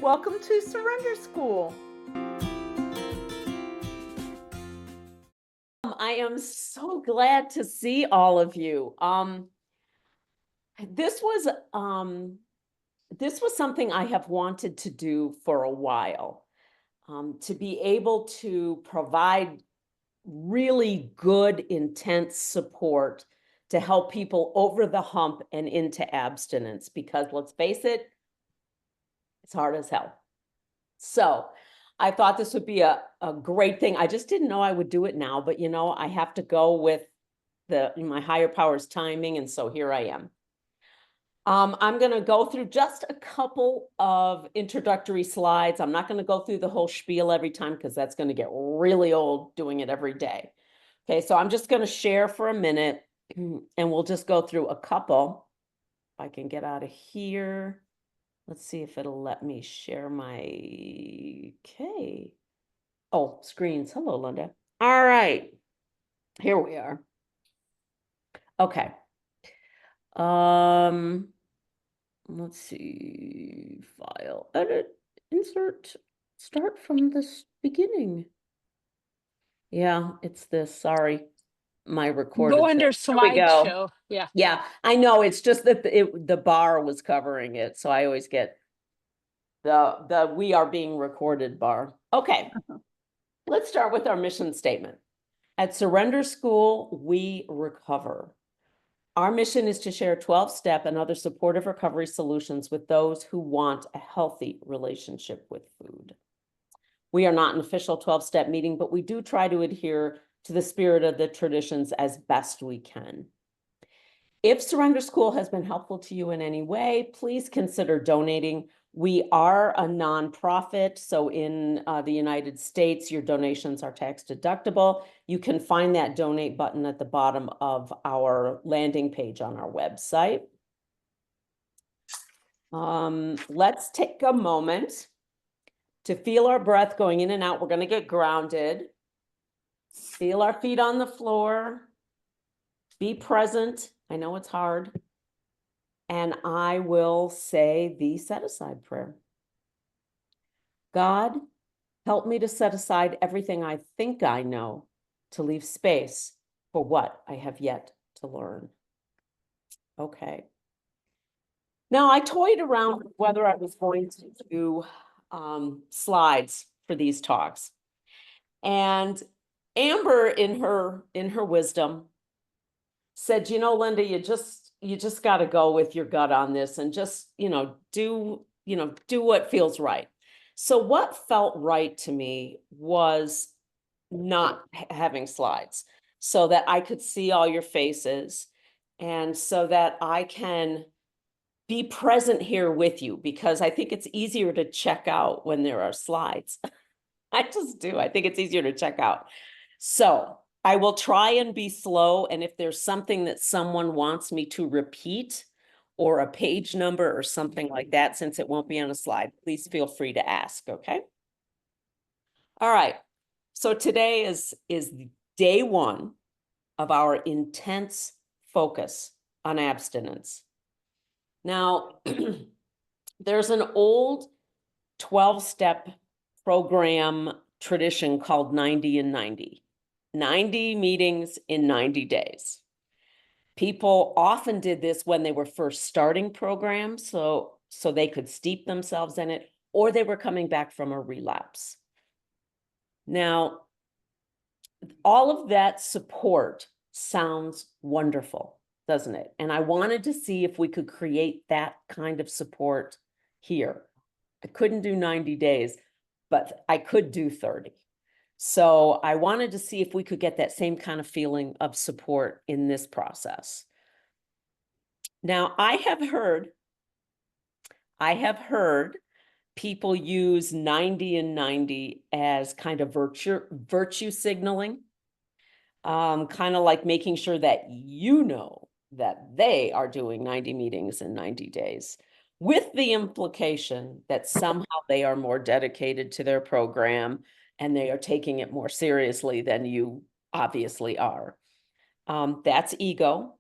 Welcome to Surrender School. I am so glad to see all of you. This was something I have wanted to do for a while, to be able to provide really good, intense support to help people over the hump and into abstinence, because let's face it, it's hard as hell. So I thought this would be a great thing. I just didn't know I would do it now, but I have to go with my higher power's timing, and so here I am. I'm going to go through just a couple of introductory slides. I'm not going to go through the whole spiel every time because that's going to get really old doing it every day. Okay, so I'm just going to share for a minute and we'll just go through a couple. If I can get out of here. Let's see if it'll let me share my, screens. Hello, Linda. All right, here we are. Okay. Let's see, file, edit, insert, start from the beginning. Yeah, it's this, sorry, my recorded. Go under slideshow. Yeah. Yeah, I know, it's just that the bar was covering it, so I always get the we are being recorded bar. Okay, let's start with our mission statement. At Surrender School, we recover. Our mission is to share 12-step and other supportive recovery solutions with those who want a healthy relationship with food. We are not an official 12-step meeting, but we do try to adhere to the spirit of the traditions as best we can. If Surrender School has been helpful to you in any way, please consider donating. We are a nonprofit, so in the United States, your donations are tax deductible. You can find that donate button at the bottom of our landing page on our website. Let's take a moment to feel our breath going in and out. We're going to get grounded. Feel our feet on the floor. Be present. I know it's hard. And I will say the set-aside prayer. God, help me to set aside everything I think I know to leave space for what I have yet to learn. Okay. Now, I toyed around with whether I was going to do slides for these talks. And Amber, in her wisdom, said, Linda, you just got to go with your gut on this and just, do what feels right. So what felt right to me was not having slides so that I could see all your faces and so that I can be present here with you, because I think it's easier to check out when there are slides. I just do. I think it's easier to check out. So I will try and be slow. And if there's something that someone wants me to repeat or a page number or something like that, since it won't be on a slide, please feel free to ask. Okay. All right. So today is day one of our intense focus on abstinence. Now, there's an old 12-step program tradition called 90 and 90. 90 meetings in 90 days. People often did this when they were first starting programs, so they could steep themselves in it, or they were coming back from a relapse. Now, all of that support sounds wonderful, doesn't it? And I wanted to see if we could create that kind of support here. I couldn't do 90 days, but I could do 30. So I wanted to see if we could get that same kind of feeling of support in this process. Now, I have heard people use 90 and 90 as kind of virtue signaling, kind of like making sure that that they are doing 90 meetings in 90 days, with the implication that somehow they are more dedicated to their program and they are taking it more seriously than you obviously are. That's ego.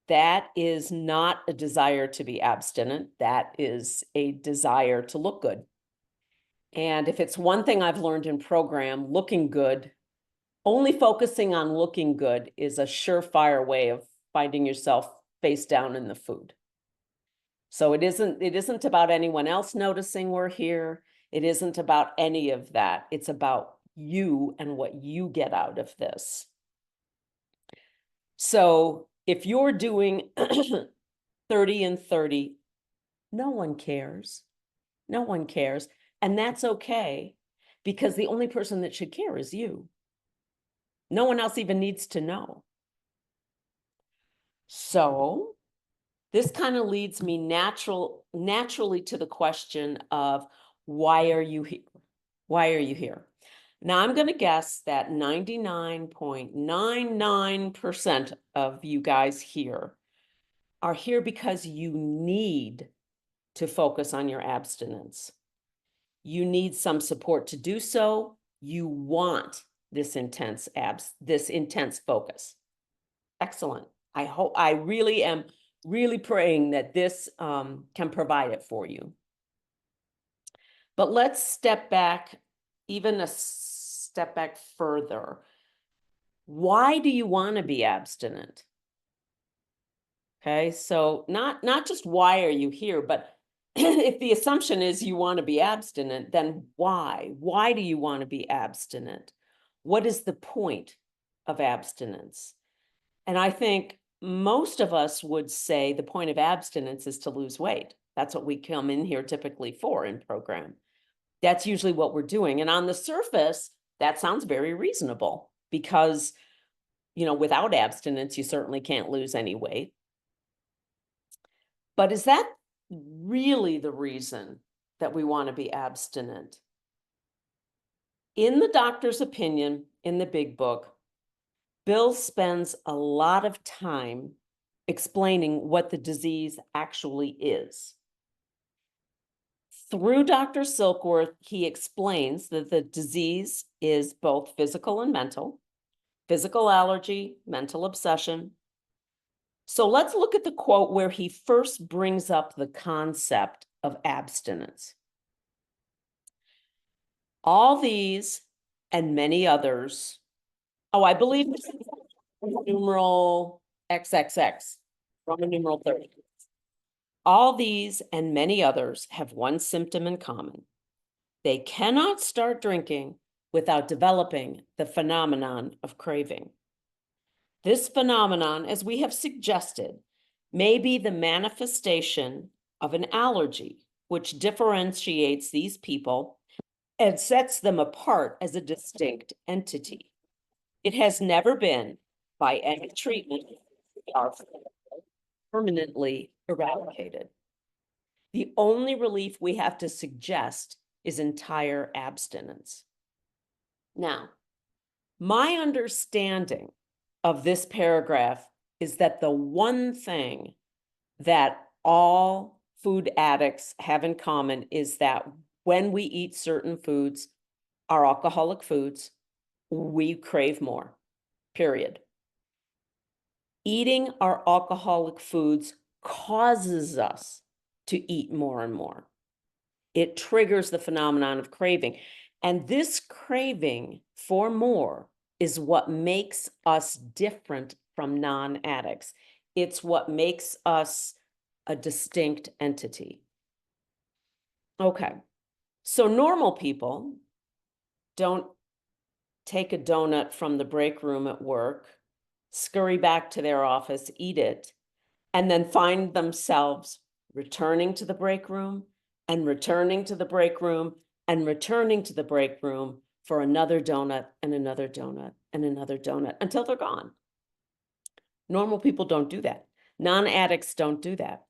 That is not a desire to be abstinent. That is a desire to look good. And if it's one thing I've learned in program, looking good, only focusing on looking good is a surefire way of finding yourself face down in the food. So it isn't about anyone else noticing we're here. It isn't about any of that. It's about you and what you get out of this. So if you're doing 30 and 30, no one cares. No one cares. And that's okay, because the only person that should care is you. No one else even needs to know. So this kind of leads me naturally to the question of, why are you here? Why are you here? Now, I'm going to guess that 99.99% of you guys here are here because you need to focus on your abstinence. You need some support to do so. You want this intense focus. Excellent. I really am praying that this can provide it for you. But let's step back, even a step back further. Why do you want to be abstinent? Okay, so not just why are you here, but if the assumption is you want to be abstinent, then why? Why do you want to be abstinent? What is the point of abstinence? And I think most of us would say the point of abstinence is to lose weight. That's what we come in here typically for in program. That's usually what we're doing. And on the surface, that sounds very reasonable, because, without abstinence, you certainly can't lose any weight. But is that really the reason that we want to be abstinent? In the doctor's opinion, in the big book, Bill spends a lot of time explaining what the disease actually is. Through Dr. Silkworth, he explains that the disease is both physical and mental, physical allergy, mental obsession. So let's look at the quote where he first brings up the concept of abstinence. All these and many others, I believe this is numeral XXX, Roman numeral 30. All these and many others have one symptom in common. They cannot start drinking without developing the phenomenon of craving. This phenomenon, as we have suggested, may be the manifestation of an allergy, which differentiates these people and sets them apart as a distinct entity. It has never been, by any treatment, permanently eradicated. The only relief we have to suggest is entire abstinence. Now, my understanding of this paragraph is that the one thing that all food addicts have in common is that when we eat certain foods, our alcoholic foods, we crave more, period. Eating our alcoholic foods causes us to eat more and more. It triggers the phenomenon of craving. And this craving for more is what makes us different from non-addicts. It's what makes us a distinct entity. Okay, so normal people don't take a donut from the break room at work, scurry back to their office, eat it, and then find themselves returning to the break room and returning to the break room and returning to the break room for another donut and another donut and another donut until they're gone. Normal people don't do that. Non-addicts don't do that.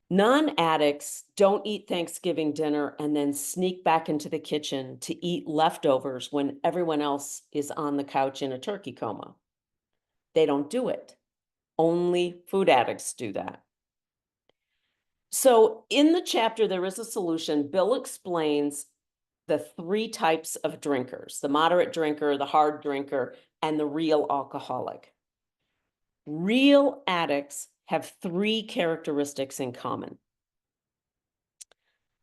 Non-addicts don't eat Thanksgiving dinner and then sneak back into the kitchen to eat leftovers when everyone else is on the couch in a turkey coma. They don't do it. Only food addicts do that. So in the chapter, there is a solution. Bill explains the 3 types of drinkers: the moderate drinker, the hard drinker, and the real alcoholic. Real addicts have 3 characteristics in common.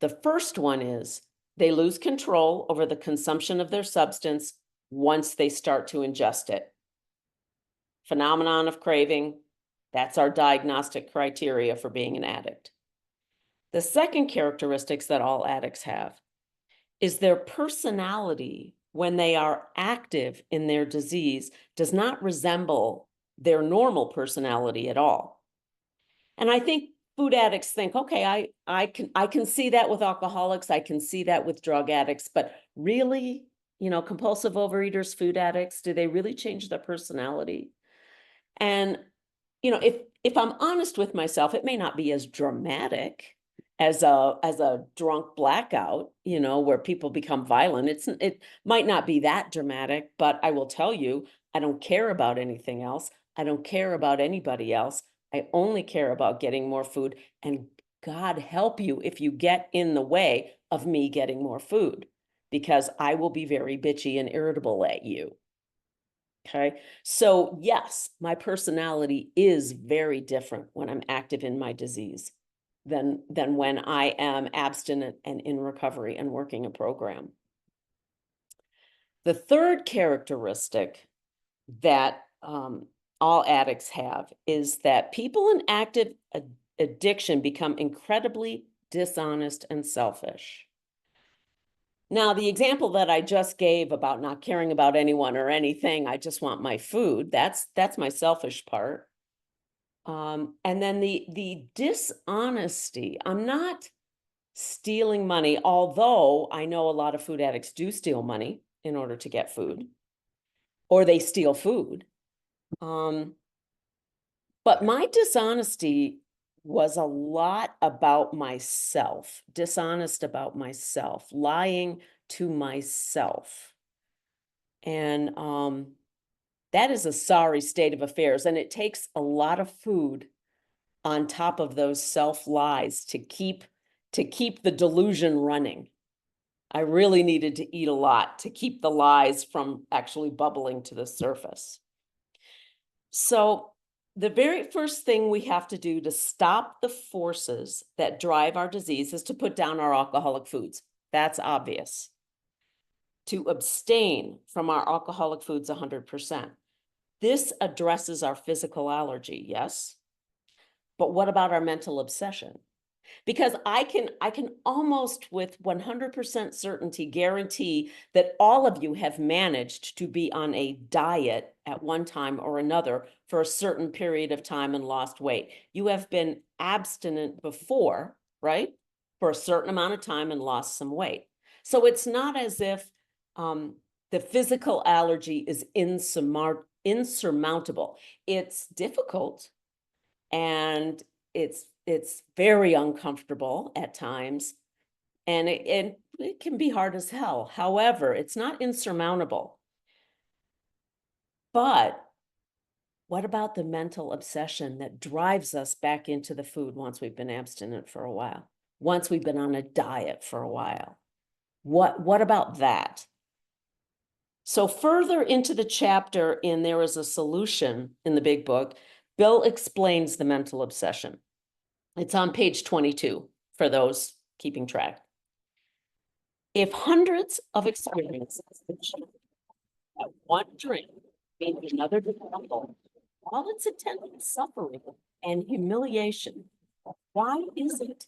The first one is they lose control over the consumption of their substance once they start to ingest it. Phenomenon of craving, that's our diagnostic criteria for being an addict. The second characteristics that all addicts have is their personality when they are active in their disease does not resemble their normal personality at all. And I think food addicts think, okay, I can see that with alcoholics, I can see that with drug addicts, but really, compulsive overeaters, food addicts, do they really change their personality? And if I'm honest with myself, it may not be as dramatic as a drunk blackout, where people become violent. It might not be that dramatic, but I will tell you, I don't care about anything else. I don't care about anybody else. I only care about getting more food, and God help you if you get in the way of me getting more food, because I will be very bitchy and irritable at you. Okay. So yes, my personality is very different when I'm active in my disease than when I am abstinent and in recovery and working a program. The third characteristic that all addicts have is that people in active addiction become incredibly dishonest and selfish. Now, the example that I just gave about not caring about anyone or anything, I just want my food, that's my selfish part. And then the dishonesty, I'm not stealing money, although I know a lot of food addicts do steal money in order to get food, or they steal food. But my dishonesty was a lot about myself, dishonest about myself, lying to myself. And that is a sorry state of affairs. And it takes a lot of food on top of those self-lies to keep the delusion running. I really needed to eat a lot to keep the lies from actually bubbling to the surface. So the very first thing we have to do to stop the forces that drive our disease is to put down our alcoholic foods. That's obvious. To abstain from our alcoholic foods 100%. This addresses our physical allergy, yes? But what about our mental obsession? Because I can almost with 100% certainty guarantee that all of you have managed to be on a diet at one time or another for a certain period of time and lost weight. You have been abstinent before, right? For a certain amount of time and lost some weight. So it's not as if the physical allergy is insurmountable. It's difficult, and it's very uncomfortable at times, and it can be hard as hell. However, it's not insurmountable. But what about the mental obsession that drives us back into the food once we've been abstinent for a while, once we've been on a diet for a while? What about that? So further into the chapter in There Is a Solution in the big book, Bill explains the mental obsession. It's on page 22 for those keeping track. If hundreds of experiences at one drink mean another example, all its attendant suffering and humiliation, why is it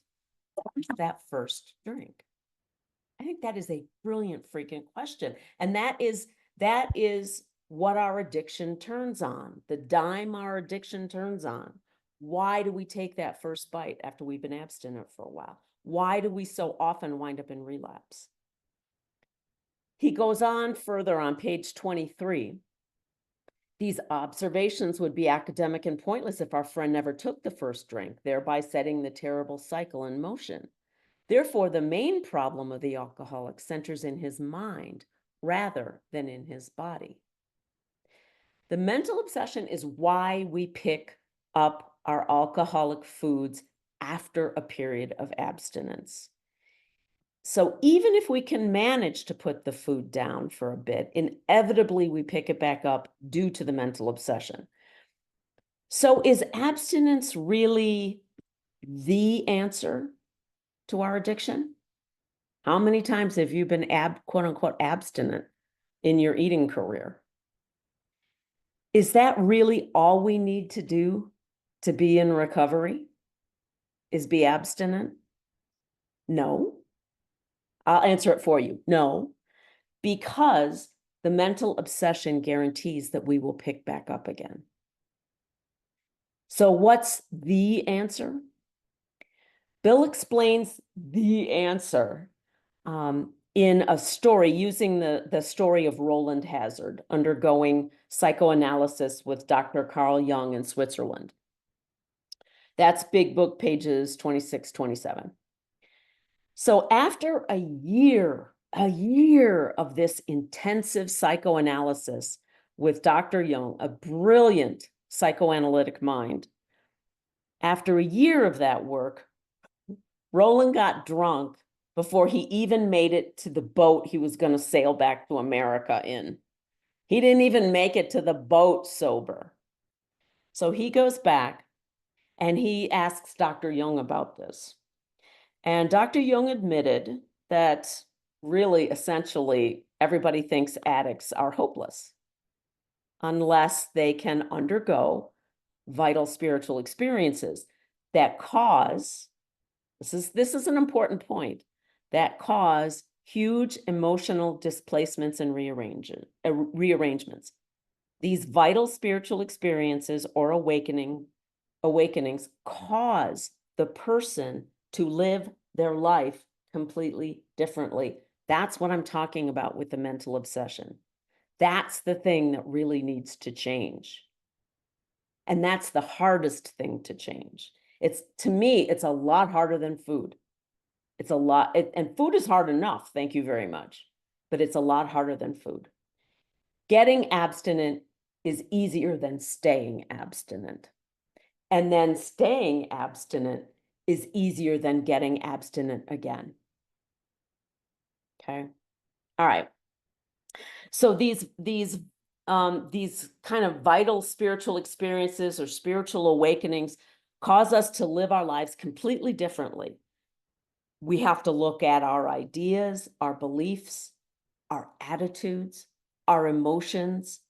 that first drink? I think that is a brilliant freaking question. And that is what our addiction turns on, the dime our addiction turns on. Why do we take that first bite after we've been abstinent for a while? Why do we so often wind up in relapse? He goes on further on page 23. These observations would be academic and pointless if our friend never took the first drink, thereby setting the terrible cycle in motion. Therefore, the main problem of the alcoholic centers in his mind rather than in his body. The mental obsession is why we pick up our alcoholic foods after a period of abstinence. So even if we can manage to put the food down for a bit, inevitably we pick it back up due to the mental obsession. So is abstinence really the answer to our addiction? How many times have you been quote unquote abstinent in your eating career? Is that really all we need to do to be in recovery? Is be abstinent? No. I'll answer it for you. No, because the mental obsession guarantees that we will pick back up again. So what's the answer? Bill explains the answer in a story using the story of Roland Hazard undergoing psychoanalysis with Dr. Carl Jung in Switzerland. That's Big Book pages 26, 27. So after a year of this intensive psychoanalysis with Dr. Jung, a brilliant psychoanalytic mind, after a year of that work, Roland got drunk before he even made it to the boat he was going to sail back to America in. He didn't even make it to the boat sober. So he goes back and he asks Dr. Jung about this. And Dr. Jung admitted that really, essentially, everybody thinks addicts are hopeless unless they can undergo vital spiritual experiences that cause, this is an important point, that cause huge emotional displacements and rearrangements. These vital spiritual experiences or awakenings cause the person to live their life completely differently. That's what I'm talking about with the mental obsession. That's the thing that really needs to change. And that's the hardest thing to change. To me, it's a lot harder than food. It's a lot, and food is hard enough, thank you very much, but it's a lot harder than food. Getting abstinent is easier than staying abstinent. And then staying abstinent is easier than getting abstinent again. Okay. All right. So these kind of vital spiritual experiences or spiritual awakenings cause us to live our lives completely differently. We have to look at our ideas, our beliefs, our attitudes, our emotions,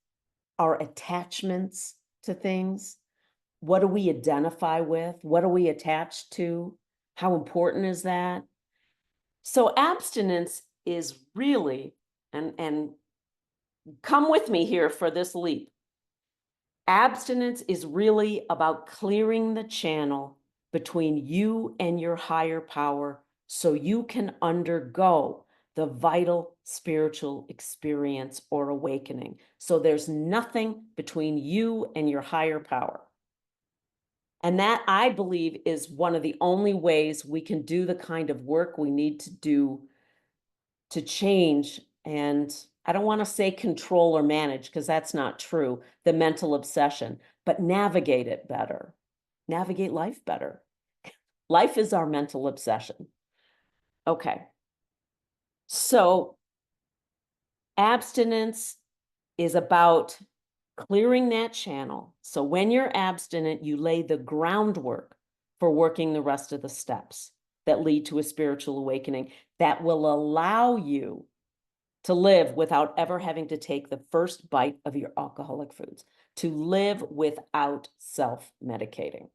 our attachments to things. What do we identify with? What are we attached to? How important is that? So abstinence is really, and come with me here for this leap. Abstinence is really about clearing the channel between you and your higher power so you can undergo the vital spiritual experience or awakening. So there's nothing between you and your higher power. And that, I believe, is one of the only ways we can do the kind of work we need to do to change. And I don't want to say control or manage, because that's not true, the mental obsession, but navigate it better, navigate life better. Life is our mental obsession. Okay. So abstinence is about clearing that channel. So when you're abstinent, you lay the groundwork for working the rest of the steps that lead to a spiritual awakening that will allow you to live without ever having to take the first bite of your alcoholic foods, to live without self-medicating.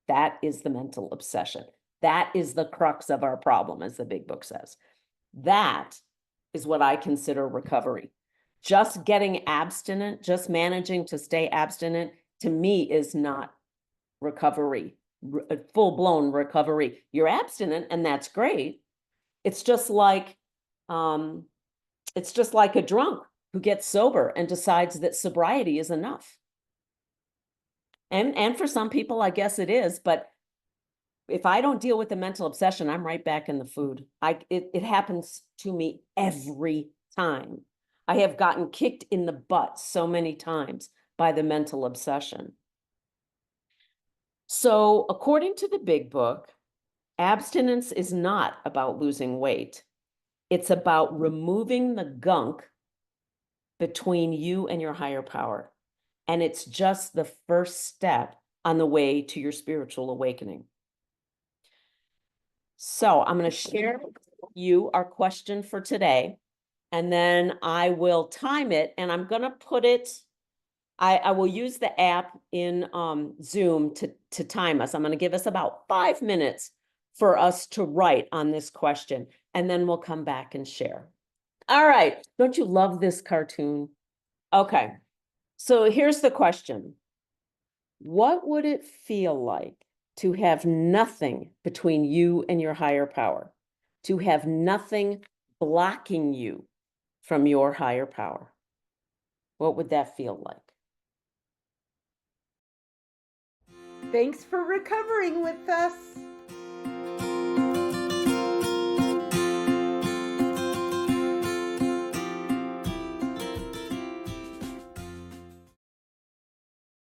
That is the mental obsession. That is the crux of our problem, as the Big Book says. That is what I consider recovery. Just getting abstinent, just managing to stay abstinent, to me is not recovery, full-blown recovery. You're abstinent, and that's great. It's just like a drunk who gets sober and decides that sobriety is enough. And for some people, I guess it is, but if I don't deal with the mental obsession, I'm right back in the food. It happens to me every time. I have gotten kicked in the butt so many times by the mental obsession. So according to the Big Book, abstinence is not about losing weight. It's about removing the gunk between you and your higher power. And it's just the first step on the way to your spiritual awakening. So I'm going to share with you our question for today, and then I will time it, and I'm going to put it, I will use the app in Zoom to time us. I'm going to give us about 5 minutes for us to write on this question, and then we'll come back and share. All right. Don't you love this cartoon? Okay. So here's the question. What would it feel like to have nothing between you and your higher power? To have nothing blocking you from your higher power? What would that feel like? Thanks for recovering with us.